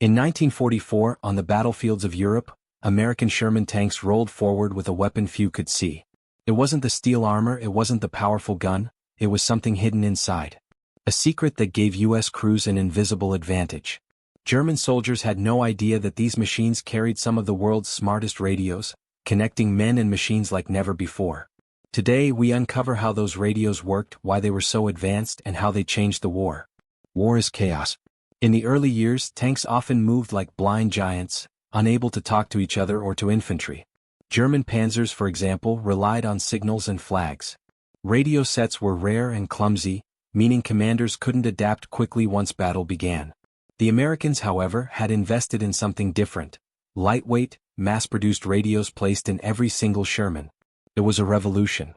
In 1944, on the battlefields of Europe, American Sherman tanks rolled forward with a weapon few could see. It wasn't the steel armor, it wasn't the powerful gun, it was something hidden inside. A secret that gave U.S. crews an invisible advantage. German soldiers had no idea that these machines carried some of the world's smartest radios, connecting men and machines like never before. Today we uncover how those radios worked, why they were so advanced, and how they changed the war. War is chaos. In the early years, tanks often moved like blind giants, unable to talk to each other or to infantry. German Panzers, for example, relied on signals and flags. Radio sets were rare and clumsy, meaning commanders couldn't adapt quickly once battle began. The Americans, however, had invested in something different. Lightweight, mass-produced radios placed in every single Sherman. It was a revolution.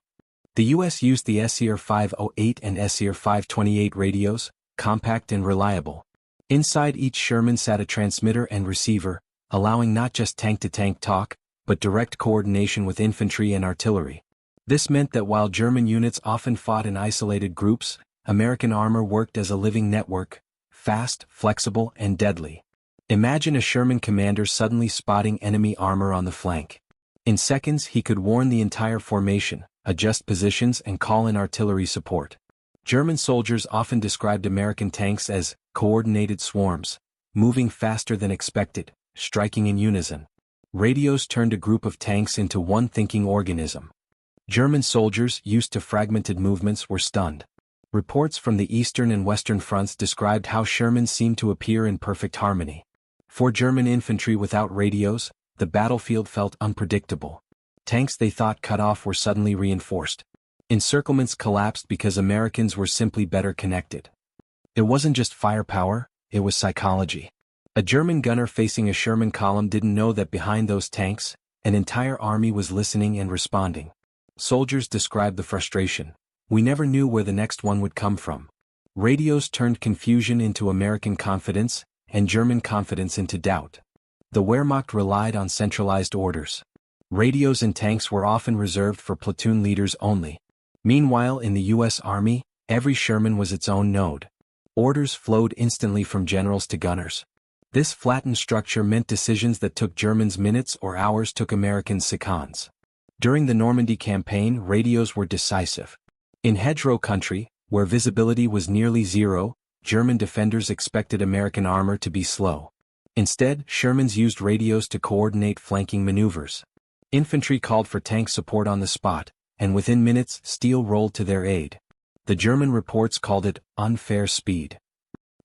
The U.S. used the SER 508 and SER 528 radios, compact and reliable. Inside each Sherman sat a transmitter and receiver, allowing not just tank-to-tank talk, but direct coordination with infantry and artillery. This meant that while German units often fought in isolated groups, American armor worked as a living network, fast, flexible, and deadly. Imagine a Sherman commander suddenly spotting enemy armor on the flank. In seconds he could warn the entire formation, adjust positions, and call in artillery support. German soldiers often described American tanks as coordinated swarms, moving faster than expected, striking in unison. Radios turned a group of tanks into one thinking organism. German soldiers, used to fragmented movements, were stunned. Reports from the Eastern and Western fronts described how Sherman seemed to appear in perfect harmony. For German infantry without radios, the battlefield felt unpredictable. Tanks they thought cut off were suddenly reinforced. Encirclements collapsed because Americans were simply better connected. It wasn't just firepower, it was psychology. A German gunner facing a Sherman column didn't know that behind those tanks, an entire army was listening and responding. Soldiers described the frustration. We never knew where the next one would come from. Radios turned confusion into American confidence, and German confidence into doubt. The Wehrmacht relied on centralized orders. Radios in tanks were often reserved for platoon leaders only. Meanwhile, in the U.S. Army, every Sherman was its own node. Orders flowed instantly from generals to gunners. This flattened structure meant decisions that took Germans minutes or hours took Americans seconds. During the Normandy campaign, radios were decisive. In hedgerow country, where visibility was nearly zero, German defenders expected American armor to be slow. Instead, Shermans used radios to coordinate flanking maneuvers. Infantry called for tank support on the spot, and within minutes, steel rolled to their aid. The German reports called it unfair speed.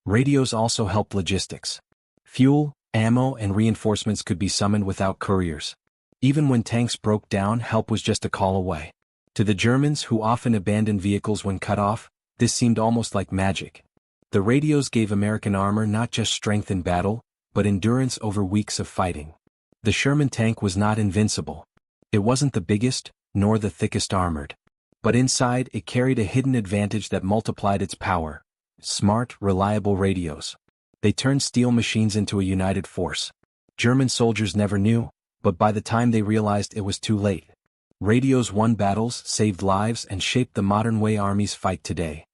Radios also helped logistics. Fuel, ammo, and reinforcements could be summoned without couriers. Even when tanks broke down, help was just a call away. To the Germans, who often abandoned vehicles when cut off, this seemed almost like magic. The radios gave American armor not just strength in battle, but endurance over weeks of fighting. The Sherman tank was not invincible. It wasn't the biggest, nor the thickest armored. But inside, it carried a hidden advantage that multiplied its power. Smart, reliable radios. They turned steel machines into a united force. German soldiers never knew, but by the time they realized, it was too late. Radios won battles, saved lives, and shaped the modern way armies fight today.